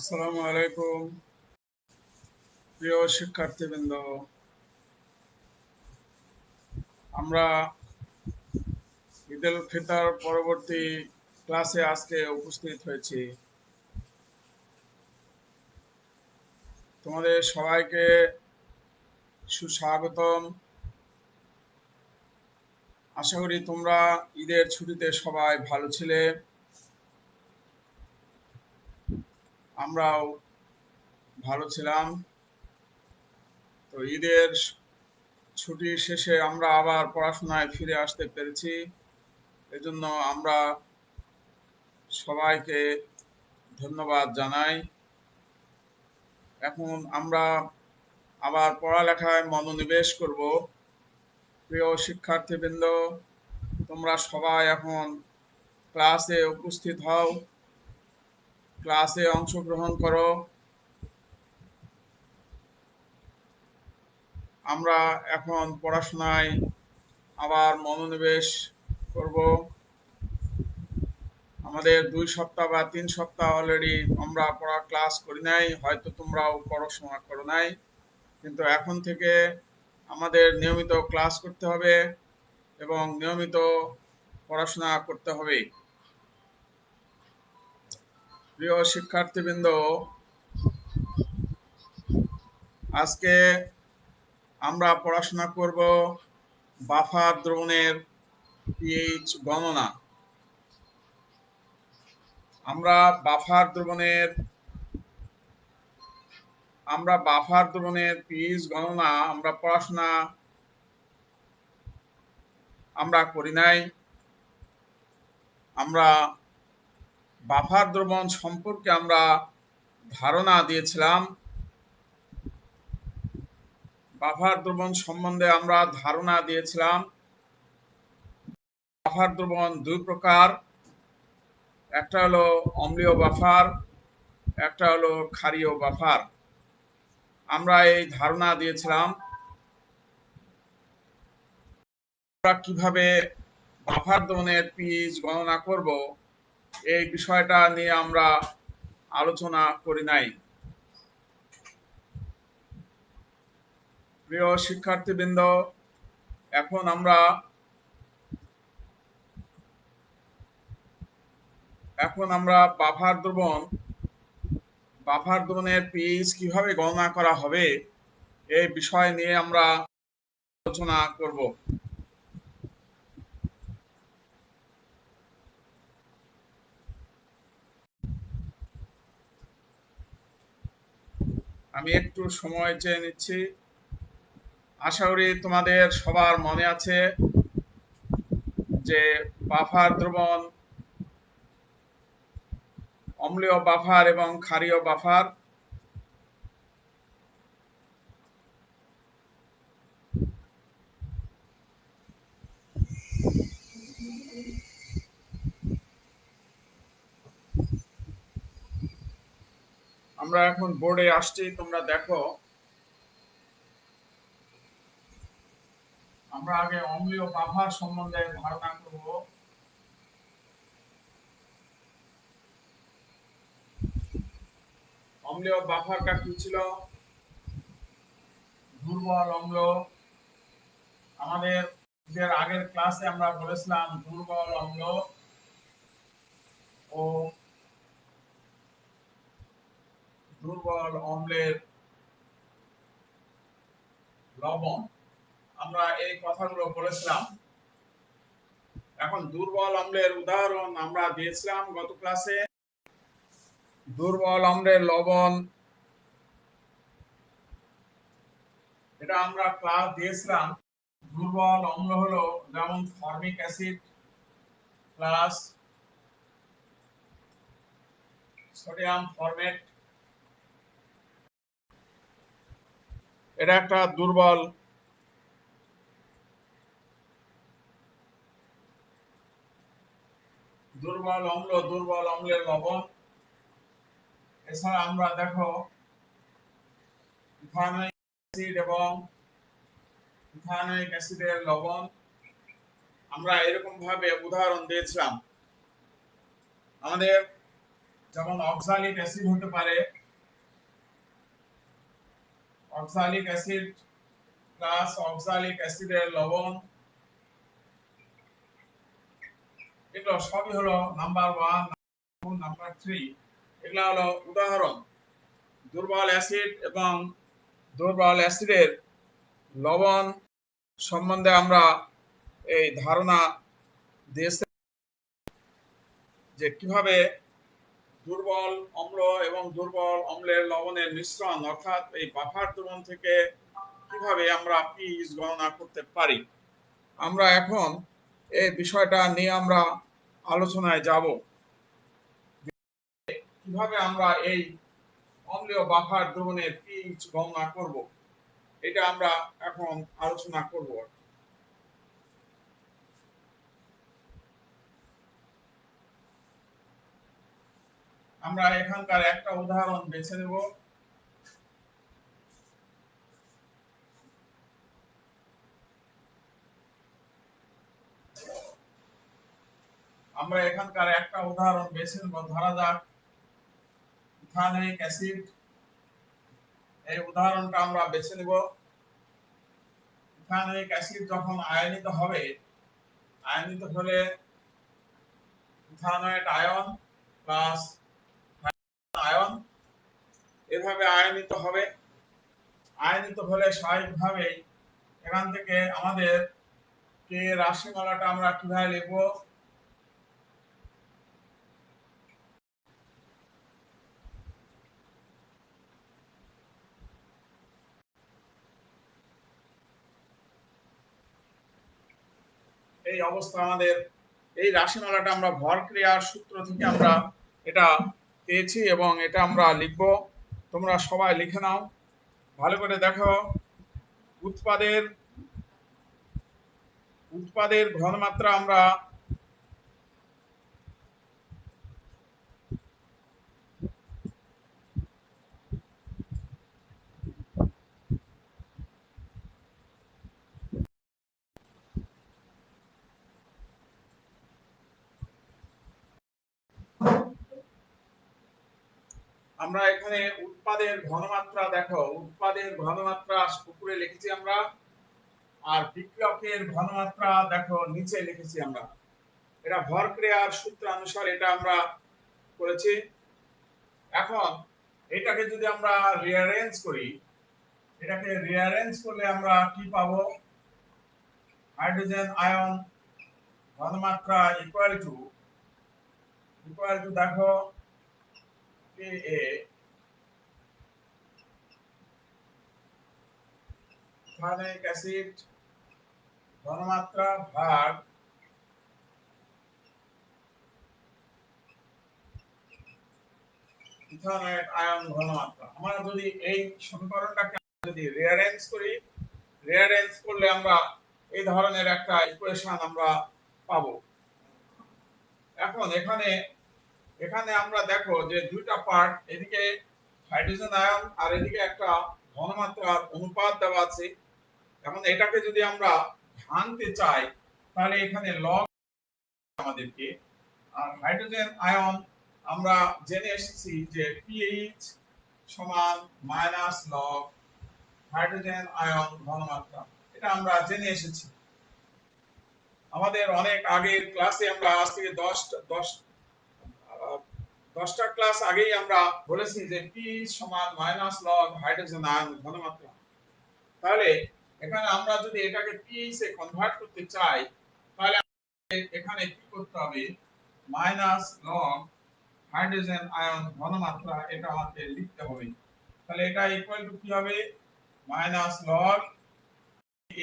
আসসালামু আলাইকুম প্রিয় শিক্ষার্থীবৃন্দ। আমরা ঈদুল ফিতর পরবর্তী ক্লাসে আজকে উপস্থিত হয়েছি। তোমাদের সবাইকে সুস্বাগতম। আশা করি তোমরা ঈদের ছুটিতে সবাই ভালো ছিলে। আমরাও ভালো ছিলাম। তো ঈদের ছুটি শেষে আমরা আবার পড়াশোনায় ফিরে আসতে পেরেছি। এজন্য আমরা সবাইকে ধন্যবাদ জানাই। এখন আমরা আবার পড়ালেখায় মনোনিবেশ করব। প্রিয় শিক্ষার্থীবৃন্দ, তোমরা সবাই এখন ক্লাসে উপস্থিত হও, ক্লাসে অংশগ্রহণ করো। আমরা এখন পড়াশোনায় আবার মনোনিবেশ করব। আমাদের 2 সপ্তাহ বা 3 সপ্তাহ অলরেডি আমরা পড়া ক্লাস করি নাই, হয়তো তোমরাও পড়াশোনা করো নাই, কিন্তু এখন থেকে আমাদের নিয়মিত ক্লাস করতে হবে এবং নিয়মিত পড়াশোনা করতে হবে। প্রিয় শিক্ষার্থীবৃন্দ, আজকে আমরা পড়াশোনা করব বাফার দ্রবণের পিএইচ গণনা। আমরা বাফার দ্রবণের পিএইচ গণনা পড়াশোনা করি নাই। আমরা বাফার দ্রবণ সম্পর্কে আমরা ধারণা দিয়েছিলাম। বাফার দ্রবণ সম্বন্ধে আমরা ধারণা দিয়েছিলাম। বাফার দ্রবণ 2 প্রকার, একটা হলো অম্লীয় বাফার, একটা হলো ক্ষারীয় বাফার। আমরা এই ধারণা দিয়েছিলাম। আমরা কিভাবে বাফার দ্রবণের পিএইচ গণনা করব, এই বিষয়টা নিয়ে আমরা আলোচনা করি নাই। প্রিয় শিক্ষার্থীবৃন্দ, এখন আমরা বাফার দ্রবণের পিএইচ কিভাবে গণনা করা হবে, এই বিষয় নিয়ে আমরা আলোচনা করব। আমি একটু সময় চেয়ে নিচ্ছি। আশা করি তোমাদের সবার মনে আছে যে বাফার দ্রবণ অম্লীয় বাফার এবং ক্ষারীয় বাফার। আমরা এখন বোর্ডে আসছি, তোমরা দেখো। আমরা আগে অম্লীয় বাফার সম্বন্ধে ধারণা করব। অম্লীয় বাফারটা কি ছিল? দুর্বল অম্ল। আমাদের আগের ক্লাসে আমরা বলেছিলাম দুর্বল অম্ল ও দুর্বল অম্লের লবণ, আমরা এই কথাগুলো বলেছিলাম। এখন দুর্বল অম্লের উদাহরণ আমরা দিয়েছিলাম গত ক্লাসে। দুর্বল অম্লের লবণ, এটা আমরা ক্লাস দিয়েছিলাম। দুর্বল অম্ল হলো যেমন formic acid plus sodium format, এটা একটা দুর্বল অম্ল, দুর্বল অম্লের লবণ। এছাড়া আমরা দেখো ইথানোয়িক অ্যাসিড এবং ইথানোয়িক অ্যাসিডের লবণ, আমরা এরকম ভাবে উদাহরণ দিয়েছিলাম। আমাদের যেমন অক্সালিক অ্যাসিড হতে পারে, অক্সালিক অ্যাসিড প্লাস অক্সালিক অ্যাসিডের লবণ, এগুলো সবই হলো নাম্বার 1, নাম্বার 3। এগুলো হলো উদাহরণ। দুর্বল অ্যাসিড এবং দুর্বল অ্যাসিডের লবণ সম্বন্ধে আমরা এই ধারণা দিয়েছি যে কিভাবে দুর্বল অম্ল এবং দুর্বল অম্লের লবণের মিশ্রণ অর্থাৎ এই বাফার দ্রবণ থেকে কিভাবে আমরা পিএইচ গণনা করতে পারি। আমরা এখন এই বিষয়টা নিয়ে আমরা আলোচনায় যাব, কিভাবে আমরা এই অম্লীয় বাফার দ্রবণের পিএইচ গণনা করব, এটা আমরা এখন আলোচনা করব। আমরা এখানকার একটা উদাহরণ বেছে নেব। আমরা এখানকার একটা উদাহরণ বেছে নেব, ধরা যাক ইথানোয়িক অ্যাসিড। এই উদাহরণটা আমরা বেছে নেব। ইথানোয়িক অ্যাসিড যখন আয়নিত হবে, আয়নিত হলে ইথানয়েট আয়ন প্লাস আয়ন এভাবে আয়নিত হবে। আয়নিত হলে স্বাভাবিকভাবেই এখান থেকে আমাদের কে রাশিমালাটা আমরা কিভাবে লিখব, এই অবস্থা আমাদের এই রাশিমালাটা আমরা ভর ক্রিয়ার সূত্র থেকে আমরা এটা পেয়েছি এবং এটা আমরা লিখব। তোমরা সবাই লিখে নাও, ভালো করে দেখো। উৎপাদের উৎপাদের ঘনমাত্রা আমরা আমরা এখানে উৎপাদের ঘনমাত্রা দেখো, উৎপাদের ঘনমাত্রা উপরে লিখেছি আমরা, আর বিক্রিয়কের ঘনমাত্রা দেখো নিচে লিখেছি আমরা। এটা ভর ক্রিয়ার সূত্র অনুসারে এটা আমরা করেছি। এখন এটাকে যদি আমরা রিঅ্যারেঞ্জ করি, এটাকে রিঅ্যারেঞ্জ করলে আমরা কি পাবো, হাইড্রোজেন আয়ন ঘনমাত্রা ইকুয়াল টু দেখো Ka ইথানোয়িক অ্যাসিড ঘনমাত্রা ভাগ ইথানয়েট আয়ন ঘনমাত্রা। আমরা যদি এই সমীকরণটাকে যদি রিঅ্যারেঞ্জ করি, রিঅ্যারেঞ্জ করলে আমরা এই ধরনের একটা ইকুয়েশন আমরা পাবো। এখন এখানে এখানে আমরা দেখো যে দুইটা পার্ট, এদিকে হাইড্রোজেন আয়ন আর এদিকে একটা ঘনমাত্রার অনুপাত দেওয়া আছে। এখন এটাকে যদি আমরা ভাঙতে চাই তাহলে এখানে লগ আমাদেরকে, আর হাইড্রোজেন আয়ন আমরা জেনে এসেছি যে পিএইচ সমান মাইনাস লগ হাইড্রোজেন আয়ন ঘনমাত্রা, এটা আমরা জেনে এসেছি আমাদের অনেক আগের ক্লাসে। আমরা আজ থেকে 10টা ক্লাস আগেই আমরা বলেছি যে পিএইচ সমান মাইনাস লগ হাইড্রোজেন আয়ন ঘনমাত্রা। তাহলে এখানে আমরা যদি এটাকে পিএইচ এ কনভার্ট করতে চাই তাহলে এখানে কি করতে হবে, মাইনাস লগ হাইড্রোজেন আয়ন ঘনমাত্রা এটা আমাকে লিখতে হবে। তাহলে এটা ইকুয়াল টু কি হবে, মাইনাস লগ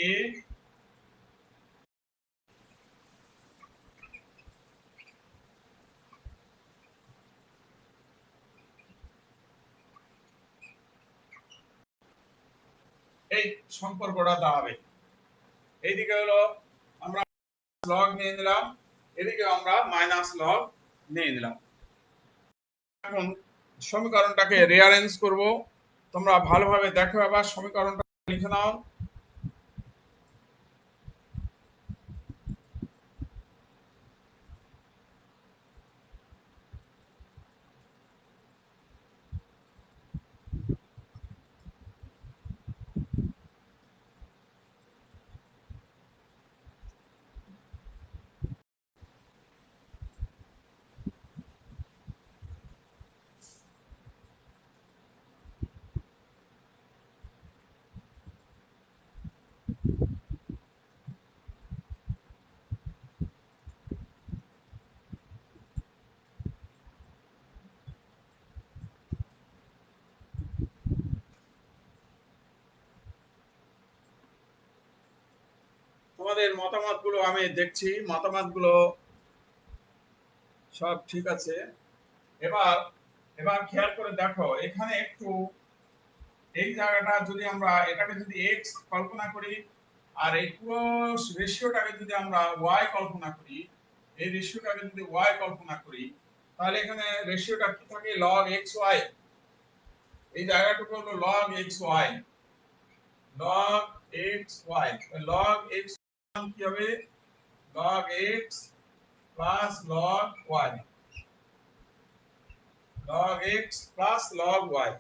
এ এই সম্পর্কটা দাঁড়াবে। এইদিকে হলো আমরা লগ নিয়ে নিলাম, এদিকে আমরা মাইনাস লগ নিয়ে নিলাম। এখন সমীকরণটাকে রিঅ্যারেঞ্জ করব। তোমরা ভালোভাবে দেখো, আবার সমীকরণটা লিখে নাও। তোমাদের মতামতগুলো আমি দেখছি, মতামতগুলো সব ঠিক আছে। এবার এবার খেয়াল করে দেখো, এখানে একটু এই জায়গাটা যদি আমরা এটাকে যদি এক্স কল্পনা করি, আর এই পুরো রেশিওটাকে যদি আমরা ওয়াই কল্পনা করি, এই রেশিওটাকে যদি ওয়াই কল্পনা করি, তাহলে এখানে রেশিওটা কি থাকে? Log x y. এই জায়গাটুকু হলো log x y, log x y. Log x কি হবে? Log x plus log y, log x plus log y.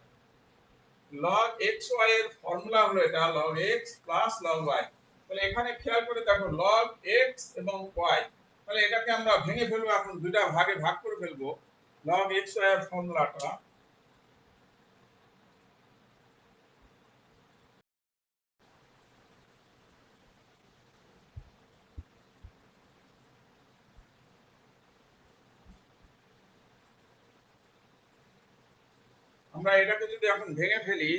Log x y এর ফর্মুলা হলো এটা, log x plus log y. তাহলে এখানে খেয়াল করে দেখো, লগ এক্স এবং ওয়াই, তাহলে এটাকে আমরা ভেঙে ফেলবো, এখন দুইটা ভাগে ভাগ করে ফেলবো লগ এক্স ওয়াই এর ফর্মুলাটা। আমরা এটাকে যদি এখন ভেঙে ফেলি,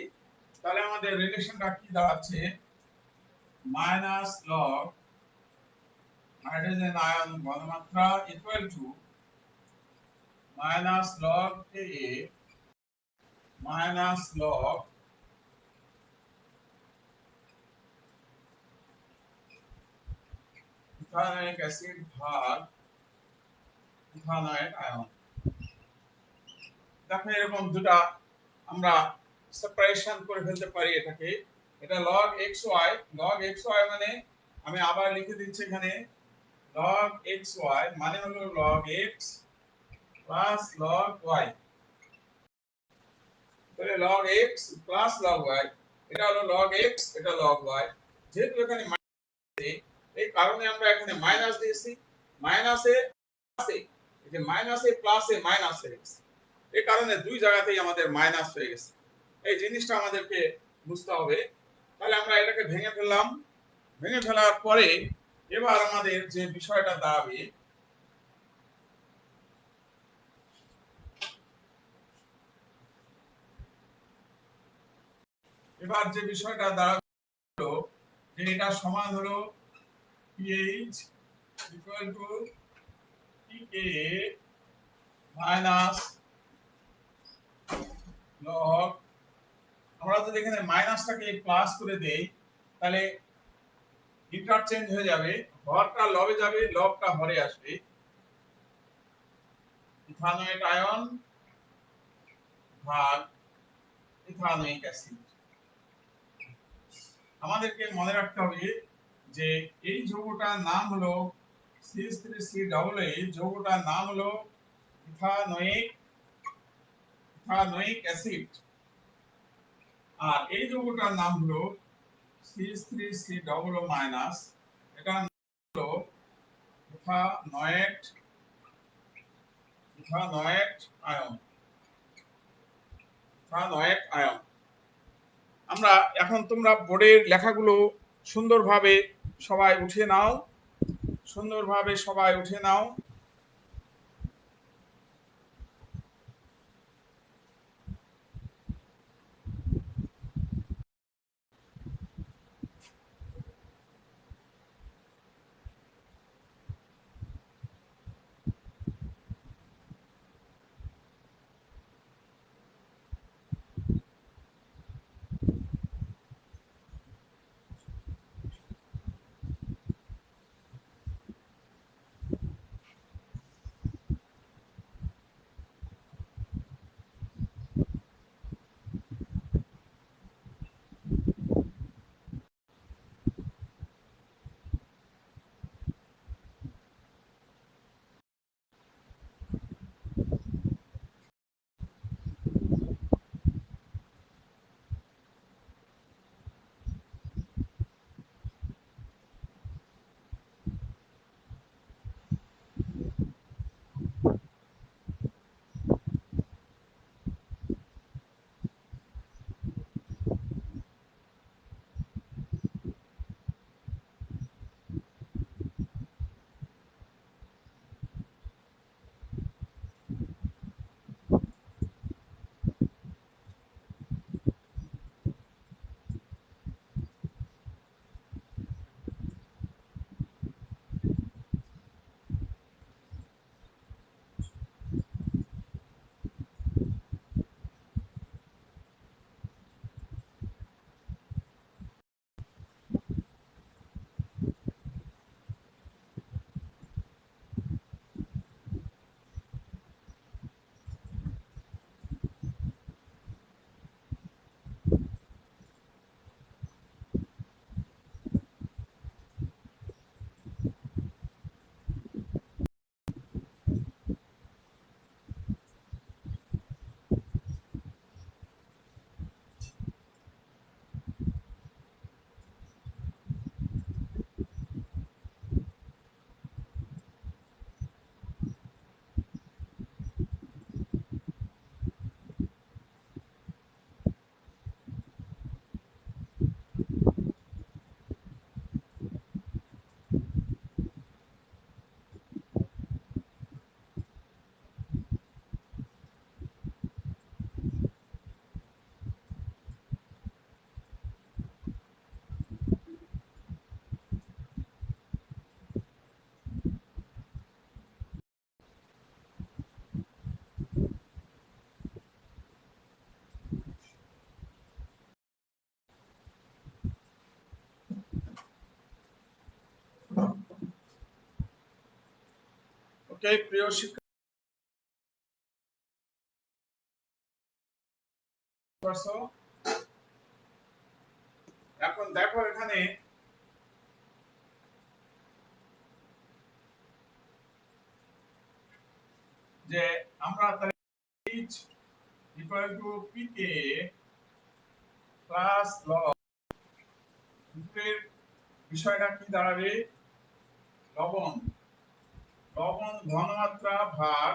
তাহলে আমাদের রিলেশনটা কি দাঁড়াচ্ছে? মাইনাস লগ হাইড্রোজেন আয়ন ঘনমাত্রা equal to minus log A minus log ethanoic acid ভাগ ইথানয়েড আয়ন। দেখো এরকম দুটা আমরা সেপারেশন করে ফেলতে পারি এটাকে। এটা log xy, log xy মানে আমি আবার লিখে দিচ্ছি এখানে, log xy মানে হলো log x plus log y। তাহলে log x plus log y, এটা হলো log x, এটা log y। যেহেতু এখানে এই কারণে আমরা এখানে মাইনাস দিয়েছি, মাইনাসে প্লাসে, এই যে মাইনাসে প্লাসে মাইনাস হয়ে গেছে, এই কারণে দুই জায়গাতেই আমাদের মাইনাস হয়ে গেছে। এই জিনিসটা আমাদেরকে বুঝতে হবে। তাহলে আমরা এটাকে ভেঙে ফেললাম, ভেঙে ফেলার পরে এবার আমাদের যে বিষয়টা দাঁড়াবে, এবার যে বিষয়টা দাঁড়াবে হলো যে এটা সমান হলো pH equal to pKa minus log, আমরা যদি এখানে মাইনাসটাকে প্লাস করে দেই, তাহলে ইন্টারচেঞ্জ হয়ে যাবে, হরটা লবে যাবে, লবটা হরে আসবে। ইথানোয়েট আয়ন ভাগ ইথানোয়িক অ্যাসিড। আমাদেরকে মনে রাখতে হবে যে এই যৌগটার নাম হলো CH3CAA, যৌগটার নাম হলো ইথানোয়িক অ্যাসিড, আর এই যৌগটার নাম হলো CH3COO মাইনাস, এটার নাম হলো ethanoate ethanoate ion, ethanoate ion. আমরা এখন তোমরা বোর্ডের লেখাগুলো সুন্দরভাবে সবাই উঠিয়ে নাও, সুন্দরভাবে সবাই উঠে নাও। ওকে প্রিয় শিক্ষক, এখন দেখো এখানে যে আমরা তাহলে h equal to pk plus log এর বিষয়টা কি দাঁড়াবে? লবণ লবণ ঘনমাত্রা ভাগ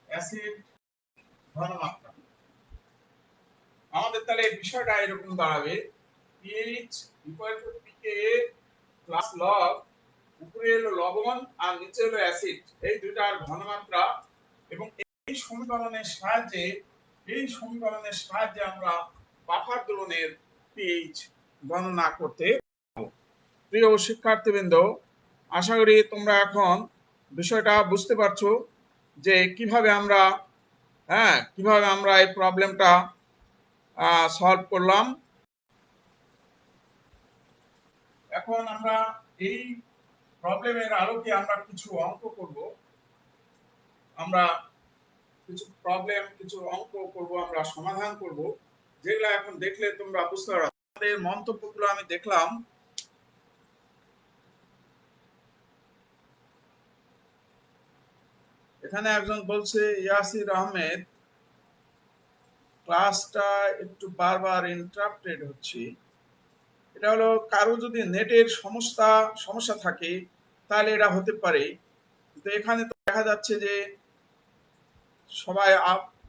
অ্যাসিড ঘনমাত্রা। আমাদের তাহলে এই বিষয়টা এরকম দাঁড়াবে pH equal to pK plus log, উপরে হলো লবণ আর নিচে হলো অ্যাসিড, এই দুটার ঘনমাত্রা। এবং এই সমীকরণের সাহায্যে আমরা বাফার দোলনের pH গণনা করতে পারব। প্রিয় শিক্ষার্থীবৃন্দ, আশা করি তোমরা এখন বিষয়টা বুঝতে পারছো যে কিভাবে আমরা এই প্রবলেমটা সলভ করলাম। এখন আমরা এই প্রবলেমের আলোকে আমরা কিছু অঙ্ক করব। আমরা কিছু অঙ্ক করব, আমরা সমাধান করব, যেগুলো এখন দেখলে তোমরা বুঝতে পারবে। আমাদের মন্তব্যগুলো আমি দেখলাম। এখানে একজন বলছে ইয়াসির আহমেদ, ক্লাসটা একটু বারবার ইন্টারাপ্টেড হচ্ছে। এটা হলো কারো যদি নেটের সমস্যা থাকে তাহলে এটা হতে পারে। কিন্তু এখানে তো দেখা যাচ্ছে যে সবাই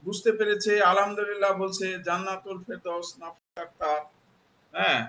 বুঝতে পেরেছে, আলহামদুলিল্লাহ বলছে। জান্নাতুল ফেরদৌস নাফিস আক্তার, হ্যাঁ।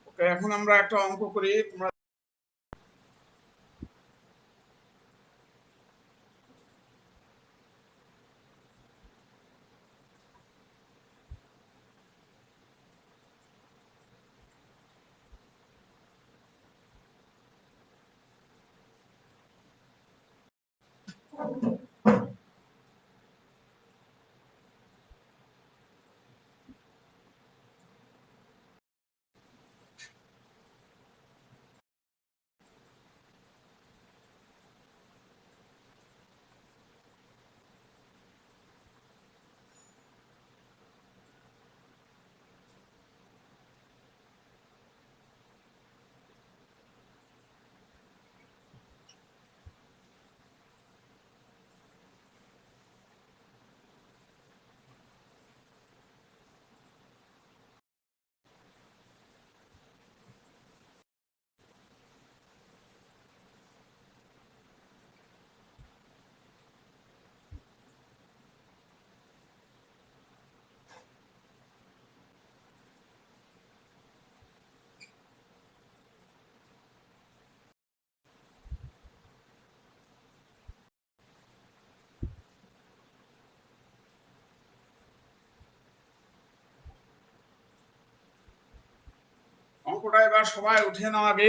ওকে, এখন আমরা একটা অঙ্ক করি। তোমরা অঙ্কটা এবার সবাই উঠে নামাবে।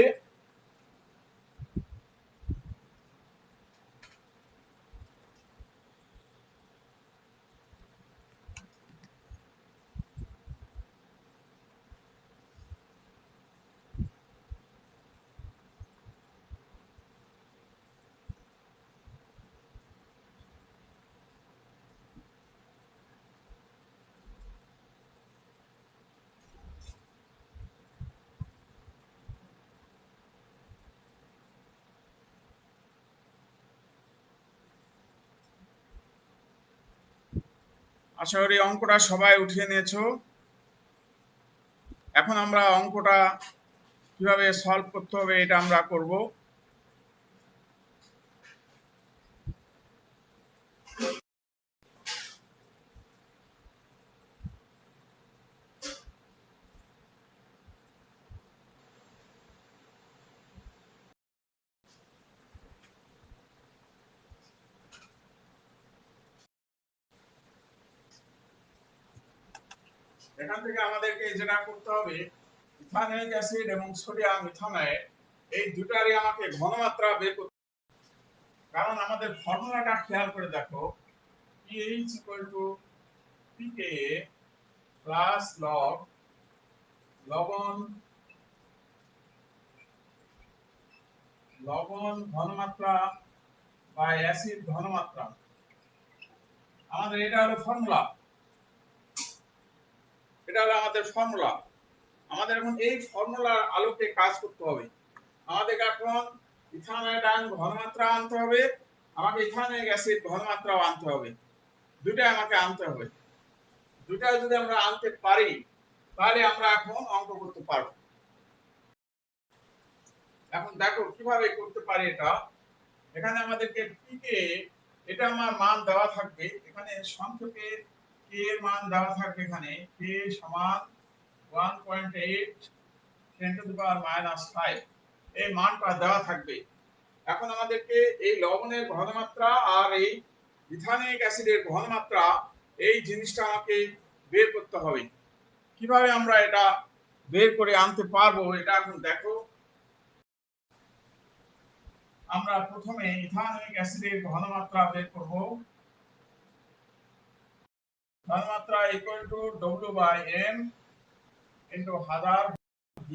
আশা করি অঙ্কটা সবাই উঠিয়ে নিয়েছো। এখন আমরা অঙ্কটা কিভাবে সলভ করতে হবে এটা আমরা করব। এখান থেকে আমাদেরকে যেটা করতে হবে, ইথানোয়িক অ্যাসিড এবং সোডিয়াম ইথানয়েড এই দুটারই আমাকে ঘনমাত্রা বের করতে, কারণ আমাদের ফর্মুলাটা খেয়াল করে দেখো, pH pKa প্লাস লবণ ঘনমাত্রা বা অ্যাসিড ঘনমাত্রা। আমাদের এটা হলো ফর্মুলা, এটা হলো আমাদের ফর্মুলা। আমাদের এখন এই ফর্মুলার আলোকে কাজ করতে হবে। আমাদের এখন ইথানয়েড ঘনমাত্রা আনতে হবে, আমাকে ইথানোয়িক অ্যাসিড ঘনমাত্রাও আনতে হবে। দুটাই আমাকে আনতে হবে। দুটা যদি আমরা আনতে পারি তাহলে আমরা এখন অঙ্ক করতে পারবো। এখন দেখো কিভাবে করতে পারি এটা। এখানে আমাদেরকে পিকে, এটা আমার মান দেওয়া থাকবে এখানে, সংক্ষেপে কে এর মান দেওয়া থাকবে এখানে, কে সমান 1.8 10 টু দি পাওয়ার -5 এই মানটা দেওয়া থাকবে। এখন আমাদেরকে এই লবণের ঘনমাত্রা আর এই ইথানোয়িক অ্যাসিডের ঘনমাত্রা এই জিনিসটা আমাকে বের করতে হবে। কিভাবে আমরা এটা বের করে আনতে পারবো এটা এখন দেখো। আমরা প্রথমে ইথানোয়িক অ্যাসিডের ঘনমাত্রা বের করব। ঘনমাত্রা equal to W/M into 1000 V।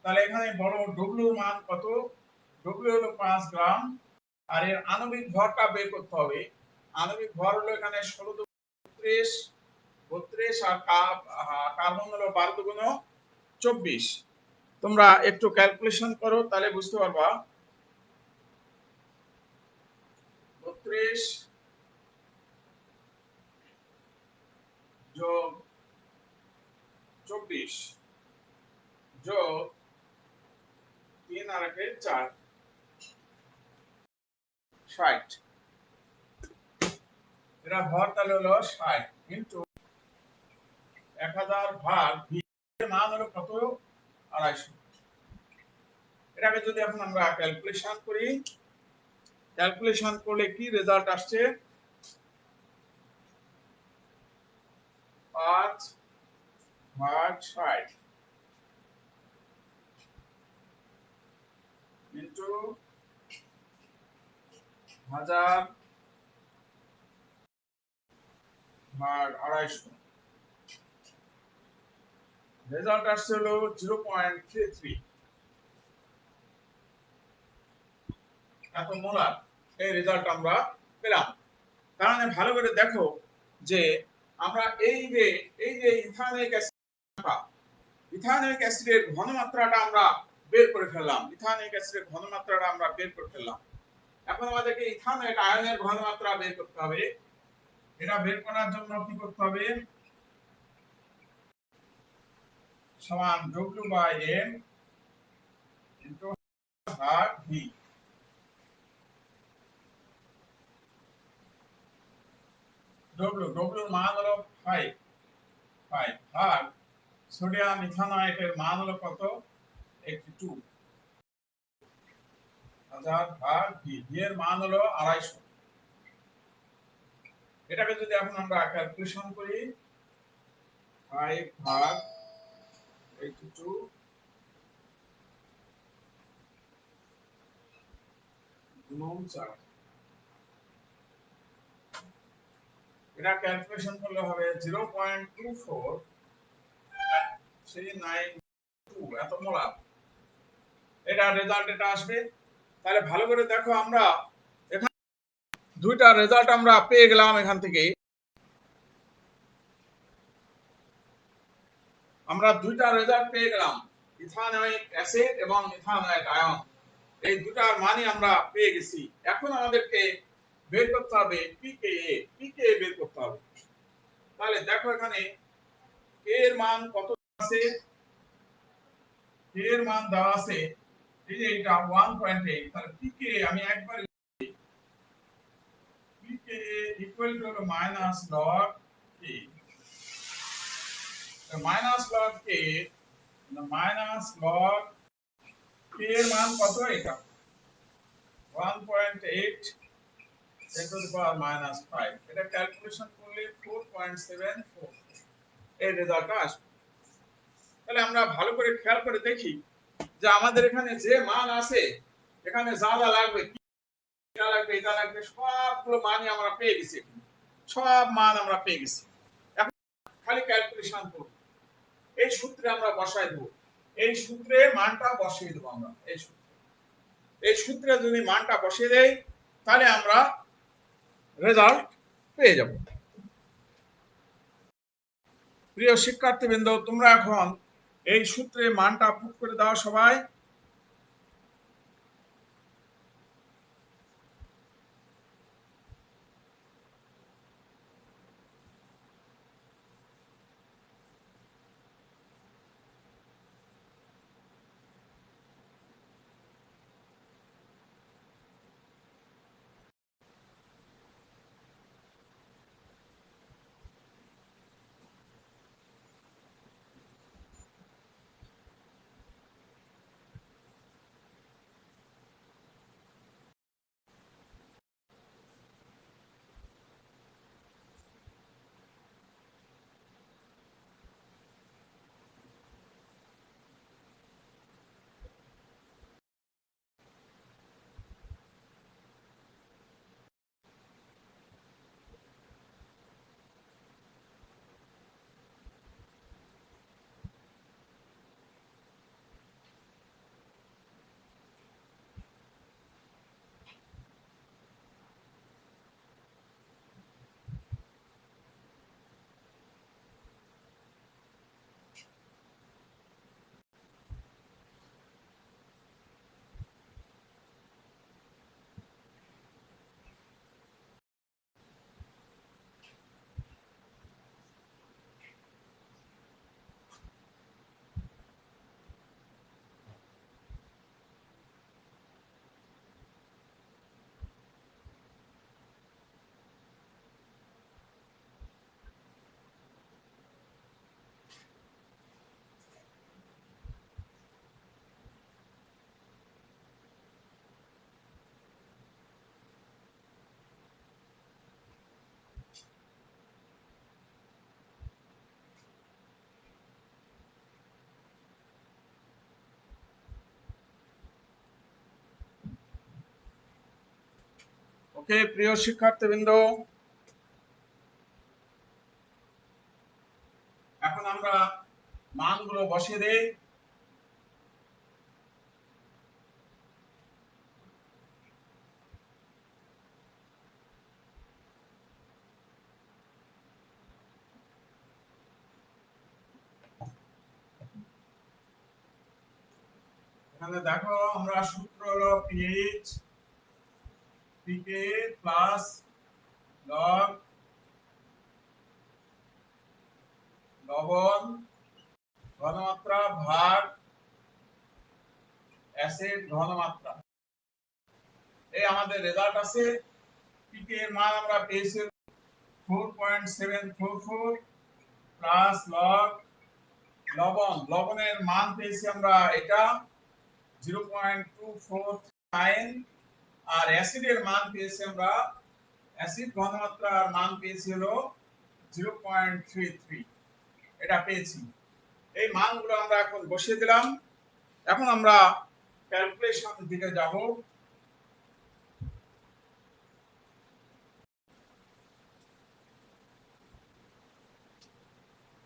তাহলে এখানে বড় W এর মান কত? W হলো 5 গ্রাম। আর এর আণবিক ভরটা বের করতে হবে। আণবিক ভর হলো এখানে 16 32 আর কার্বন হলো 12 দুগুণ 24। তোমরা একটু ক্যালকুলেশন করো তাহলে বুঝতে পারবা। 32 যোগ 24 যোগ 3 আর 4 60। এটা ভর তাহলে হলো 60 কিন্তু 1000 ভাগ ভি এর মান হলো কত? 250। এটাকে যদি এখন আমরা ক্যালকুলেশন করি, ক্যালকুলেশন করলে কি রেজাল্ট আসছে? 5 ভাগ 60 ইনটু 1000 ভাগ 250। রেজাল্ট আসছে হলো 0.33 এত মোলার। এই রেজাল্ট আমরা পেলাম। তার মানে ভালো করে দেখো যে আমরা এই যে ইথানোয়িক অ্যাসিডের ঘনমাত্রাটা আমরা বের করে ফেললাম। ইথানোয়িক অ্যাসিডের ঘনমাত্রাটা আমরা বের করে ফেললাম। এখন আমাদেরকে ইথানোয়িক আয়নের ঘনমাত্রা বের করতে হবে। এটা বের করার জন্য কি করতে হবে? সমান W/M ইনটু ভাগ V। W এর মান হলো 5 ভাগ সোডিয়াম ইথানয়েটের মান হলো কত? 82। 1000 ভাগ V এর মান হলো 250। এটাকে যদি এখন আমরা ক্যালকুলেশন করি, 5 ভাগ 82 গুণন 4, এটা ক্যালকুলেশন করলে হবে 0.2439 এত মোলার। এটা রেজাল্ট এটা আসবে। তাহলে ভালো করে দেখো, আমরা এখানে দুইটা রেজাল্ট আমরা পেয়ে গেলাম। এখান থেকে আমরা দুইটা রেজাল্ট পেয়ে গেলাম, ইথানোয়িক অ্যাসিড এবং ইথানোয়িক আয়ন। এই দুটার মানই আমরা পেয়ে গেছি। এখন আমাদেরকে বের করতে হবে পিকে বের করতে হবে। তাহলে দেখো এখানে কে এর মান কত আছে, কে এর মান দেওয়া আছে এই যে এটা 1.8, তাহলে পিকে আমি একবার পিকে ইকুয়াল টু হলো minus log K, minus log K, minus log K এর মান কত, এটা 1.8 10 to the power minus 5, এটা ক্যালকুলেশন করলে 4.74 এই রেজাল্টটা আসবে। তাহলে আমরা ভালো করে খেয়াল করে দেখি যে আমাদের এখানে যে মান আছে, এখানে যা যা লাগবে, এটা লাগবে, এটা লাগবে, সবগুলো মানই আমরা পেয়ে গেছি, সব মান আমরা পেয়ে গেছি। এখন খালি ক্যালকুলেশন করব, এই সূত্রে আমরা বসাই দেব, এই সূত্রে মানটা বসিয়ে দেব আমরা, এই সূত্রে যদি মানটা বসিয়ে দেই তাহলে আমরা রেজাল্ট পেয়ে যাব। প্রিয় শিক্ষার্থীবৃন্দ, তোমরা এখন এই সূত্রে মানটা পুট করে দাও সবাই। ওকে প্রিয় শিক্ষার্থীবৃন্দ, এখন আমরা মানগুলো বসিয়ে দেই। এখানে দেখো আমরা সূত্র হলো পিএইচ পিকে প্লাস লগ লবণ ঘনমাত্রা ভাগ অ্যাসিড ঘনমাত্রা, এই আমাদের রেজাল্ট আছে। পিকে এর মান আমরা পেয়েছি 4.744 প্লাস লগ লবণের মান পেয়েছি আমরা এটা 0.249, আর অ্যাসিডের মান পেয়েছি আমরা, অ্যাসিড ঘনমাত্রার মান পেয়েছি হলো 0.33, এটা পেয়েছি। এই মানগুলো আমরা এখন বসিয়ে দিলাম। এখন আমরা ক্যালকুলেশন দিকে যাব।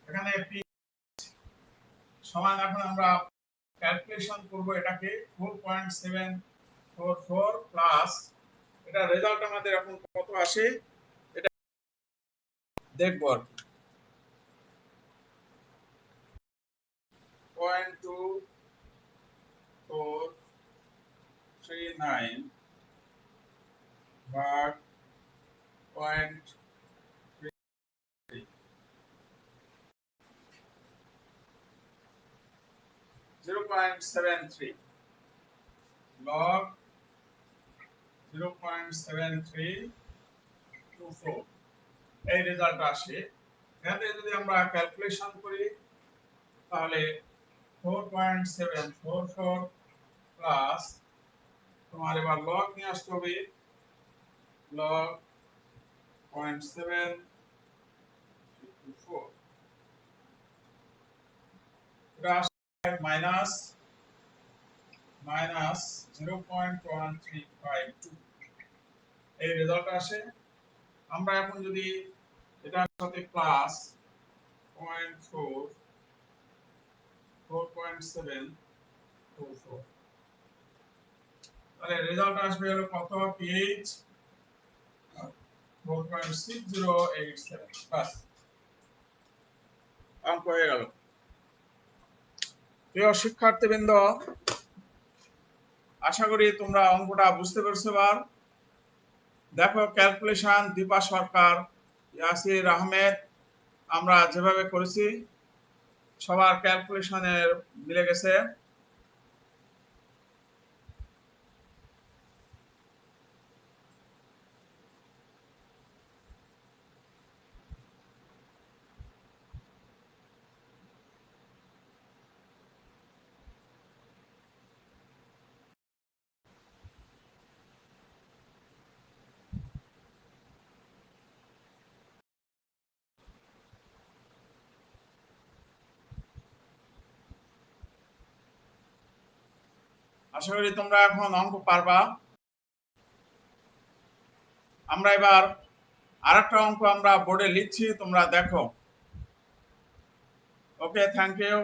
এখানে পি সমান, এখন আমরা ক্যালকুলেশন করব এটাকে 4.744 প্লাস, এটা রেজাল্ট আমাদের এখন কত আসে এটা দেখব আর কি। 0.2439 ভাগ 0.73 log 0.7324 এই রেজাল্ট আসে। এখানে যদি আমরা ক্যালকুলেশন করি তাহলে 4.744 প্লাস তোমার এবার লগ নিয়ে আসতে হবে, লগ 0.724 এটা আসে মাইনাস 0.1352 এই রেজাল্ট আসে। আমরা এখন যদি এটার সাথে প্লাস 4.744 তাহলে রেজাল্ট আসবে হলো কত, পিএইচ 4.6087 বাস অঙ্ক হয়ে গেল। প্রিয় শিক্ষার্থীবৃন্দ, আশা করি তোমরা অঙ্কটা বুঝতে পেরেছো। এবার দেখো ক্যালকুলেশন দীপা সরকার, ইয়াসির আহমেদ, আমরা যেভাবে করেছি সবার ক্যালকুলেশনের মিলে গেছে। আশা করি তোমরা এখন অঙ্ক পারবা। আমরা এবার আরেকটা অঙ্ক আমরা বোর্ডে লিখছি, তোমরা দেখো। ওকে, থ্যাংক ইউ।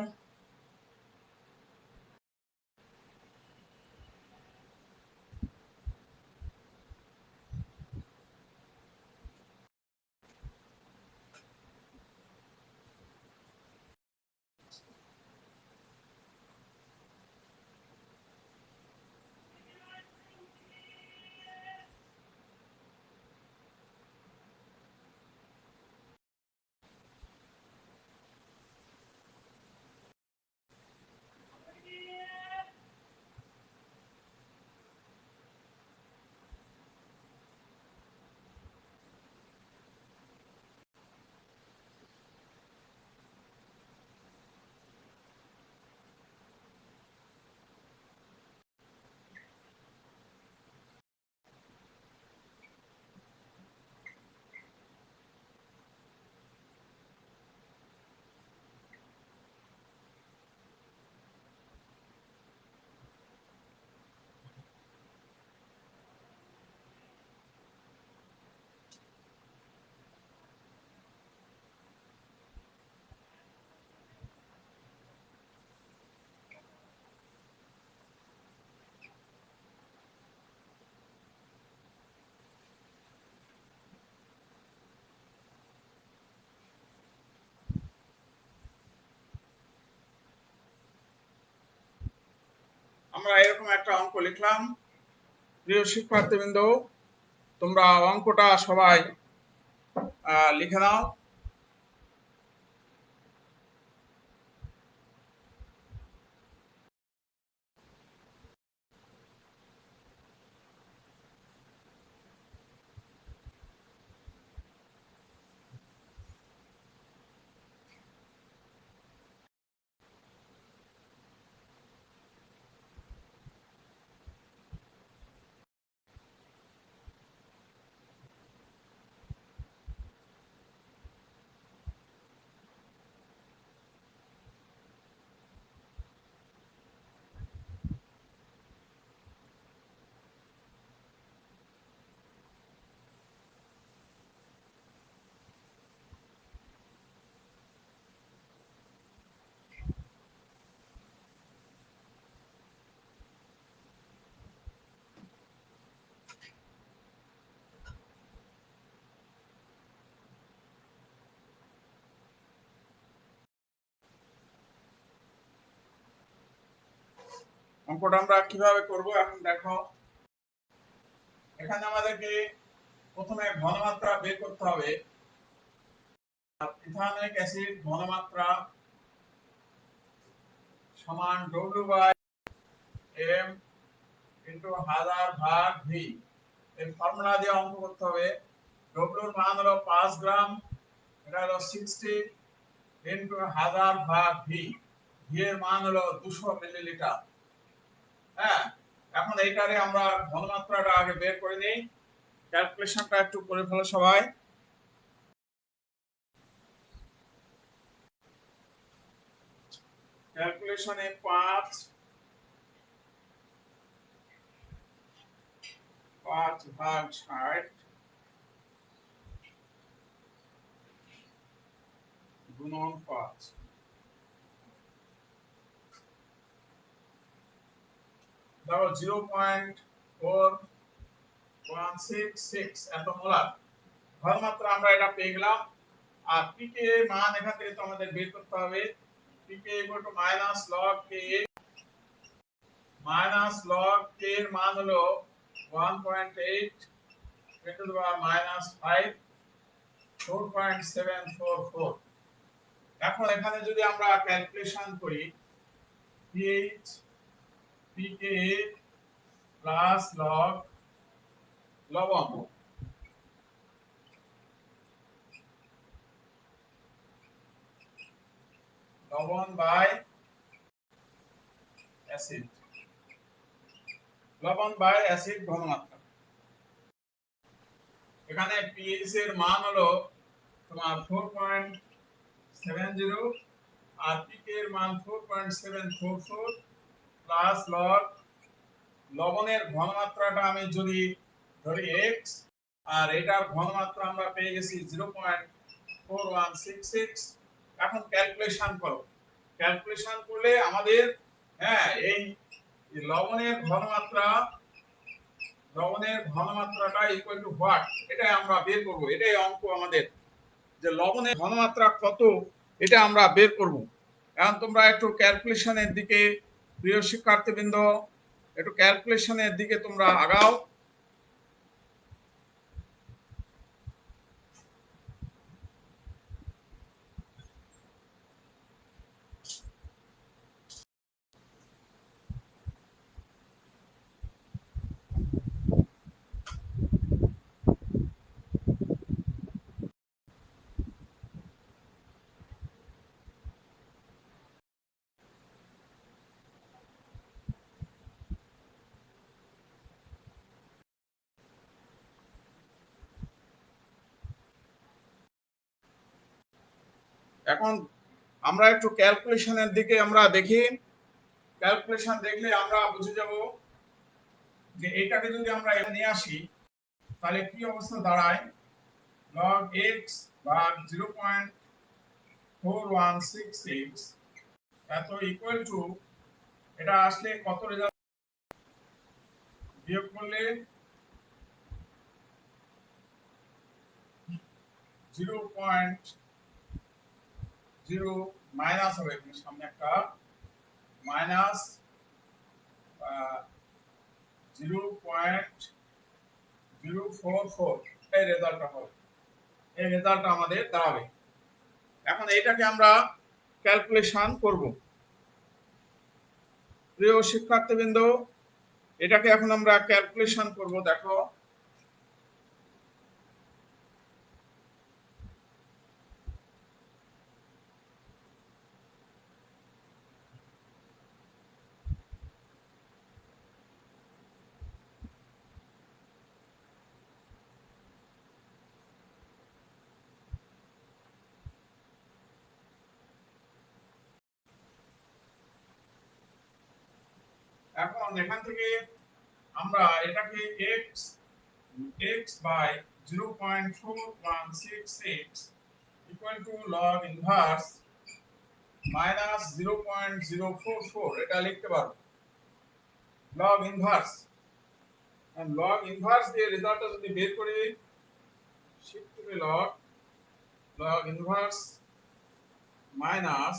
আমরা এরকম একটা অঙ্ক লিখলাম। প্রিয় শিক্ষার্থীবৃন্দ, তোমরা অঙ্কটা সবাই লিখে নাও। অঙ্কটা আমরা কিভাবে করব এখন দেখো। এখানে আমাদেরকে প্রথমে ঘনমাত্রা বের করতে হবে। ইথানোয়িক অ্যাসিড ঘনমাত্রা সমান W/m ইন্টু 1000 ভাগ V। এই ফর্মুলা দিয়ে অঙ্ক করতে হবে। W এর মান হলো 5 গ্রাম, এটা হলো 60 ইন্টু 1000 ভাগ V। V এর মান হলো 200 মিলিলিটার। হ্যাঁ, এখন এইটারে আমরা ঘনমাত্রাটা আগে বের করে নেই। ক্যালকুলেশনটা একটু করে ফেলো সবাই। ক্যালকুলেশনে 5 ভাগ 60 গুণন 5, দেখো 0.4166 এত মোলার ঘনমাত্রা আমরা এটা পেয়ে গেলাম। আর পিকে এর মান এখান থেকে তো আমাদের বের করতে হবে। PK equal to minus log K, minus log K এর মান হলো 1.8 into the power minus 5, 4.744। এখন এখানে যদি আমরা ক্যালকুলেশন করি pH পিকে প্লাস লগ লবণ, লবণ বাই অ্যাসিড, লবণ বাই অ্যাসিড ঘনমাত্রা। এখানে pH এর মান হলো তোমার 4.70 আর পিকে এর মান 4.744 প্লাস লগ লবণের ঘনমাত্রাটা আমি যদি ধরি x আর এটার ঘনমাত্রা আমরা পেয়ে গেছি 0.4166। এখন ক্যালকুলেশন করো। ক্যালকুলেশন করলে আমাদের হ্যাঁ এই লবণের ঘনমাত্রাটা ইকুয়াল টু হোয়াট, এটাই আমরা বের করব। এটাই অঙ্ক আমাদের, যে লবণের ঘনমাত্রা কত এটা আমরা বের করব। এখন তোমরা একটু ক্যালকুলেশনের দিকে, প্রিয় শিক্ষার্থীবৃন্দ, একটু ক্যালকুলেশনের দিকে তোমরা আগাও। এখন আমরা একটু ক্যালকুলেশনের দিকে আমরা দেখি। ক্যালকুলেশন দেখলে আমরা বুঝে যাব যে এটাকে যদি আমরা এখানে নিয়ে আসি তাহলে কি অবস্থা দাঁড়ায়। log x ভাগ 0.4166 এত ইকুয়াল টু, এটা আসলে কত রেজাল্ট বিয়োগ করলে 0.0 মাইনাস হবে, এখানে সামনে একটা মাইনাস 0.044 এই রেজাল্টটা হবে। এই রেজাল্টটা আমাদের দাঁড়াবে। এখন এটাকে আমরা ক্যালকুলেশন করব। প্রিয় শিক্ষার্থীবৃন্দ, এটাকে এখন আমরা ক্যালকুলেশন করব। দেখো এখন এখান থেকে আমরা এটাকে x by 0.4166 equal to log inverse minus 0.044 এটা লিখতে পারবো। log inverse, and log inverse দিয়ে রেজাল্টটা যদি বের করি, shift to log inverse minus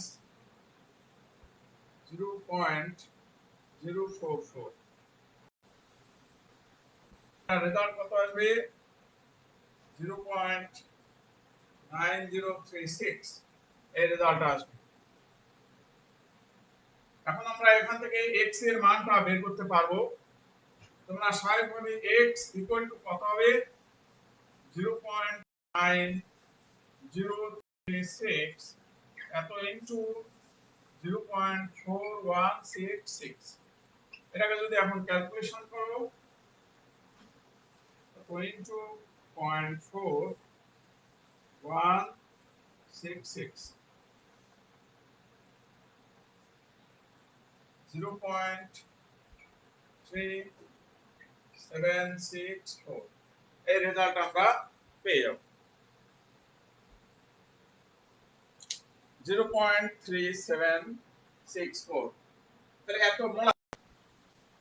0.044, result কত আসবে 0.9036 এই রেজাল্ট আসবে। এখন আমরা এখান থেকে x এর মানটা বের করতে পারবো। তোমরা স্বাভাবিকভাবে x ইকুয়াল টু কত হবে? 0.9036 এত ইনটু 0.4166। এটাকে যদি এখন ক্যালকুলেশন করো ইনটু 0.4166 0.3764 এই রেজাল্ট আমরা পেয়ে যাব। 0.3764 তাহলে এত মোলার,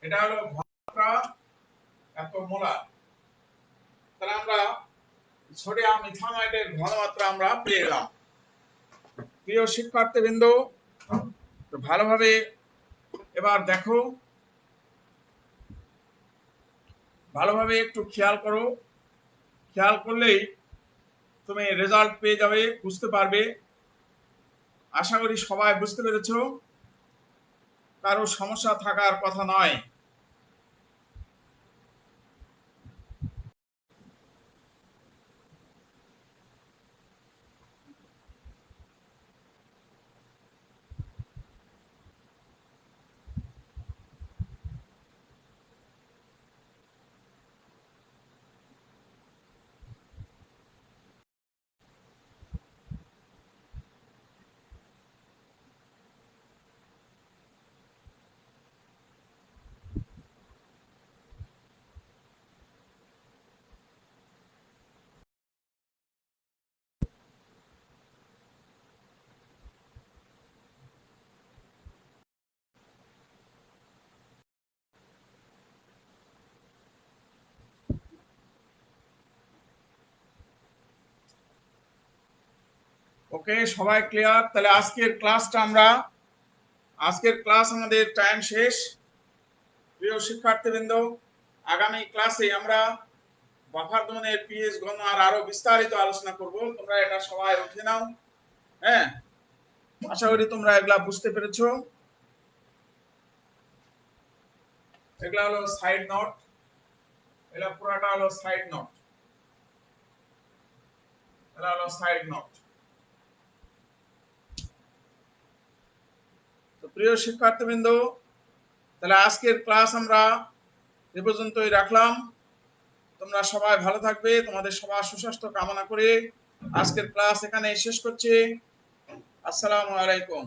এটা হলো ঘনমাত্রা এত মোলার। তাহলে আমরা সোডিয়াম ইথানয়েডের ঘনমাত্রা আমরা পেয়ে গেলাম। প্রিয় শিক্ষার্থীবৃন্দ, তো ভালোভাবে এবার দেখো, ভালোভাবে একটু খেয়াল করো। খেয়াল করলেই তুমি রেজাল্ট পেয়ে যাবে, বুঝতে পারবে। আশা করি সবাই বুঝতে পেরেছো, কারো সমস্যা থাকার কথা নয়। ওকে, সবাই ক্লিয়ার? তাহলে আজকের ক্লাস আমাদের টাইম শেষ। প্রিয় শিক্ষার্থীবৃন্দ, আগামী ক্লাসে আমরা বাফার দমনের পিএইচ গণনার আরো বিস্তারিত আলোচনা করব। তোমরা এটা সবাই উঠে নাও। হ্যাঁ, আশা করি তোমরা এগুলা বুঝতে পেরেছো। এগুলা হলো সাইড নোট, এগুলা পুরাটা হলো সাইড নোট, এগুলা হলো সাইড নোট। তো প্রিয় শিক্ষার্থীবৃন্দ, তাহলে আজকের ক্লাস আমরা এ পর্যন্তই রাখলাম। তোমরা সবাই ভালো থাকবে, তোমাদের সবার সুস্বাস্থ্য কামনা করে আজকের ক্লাস এখানে শেষ করছি। আসসালামু আলাইকুম।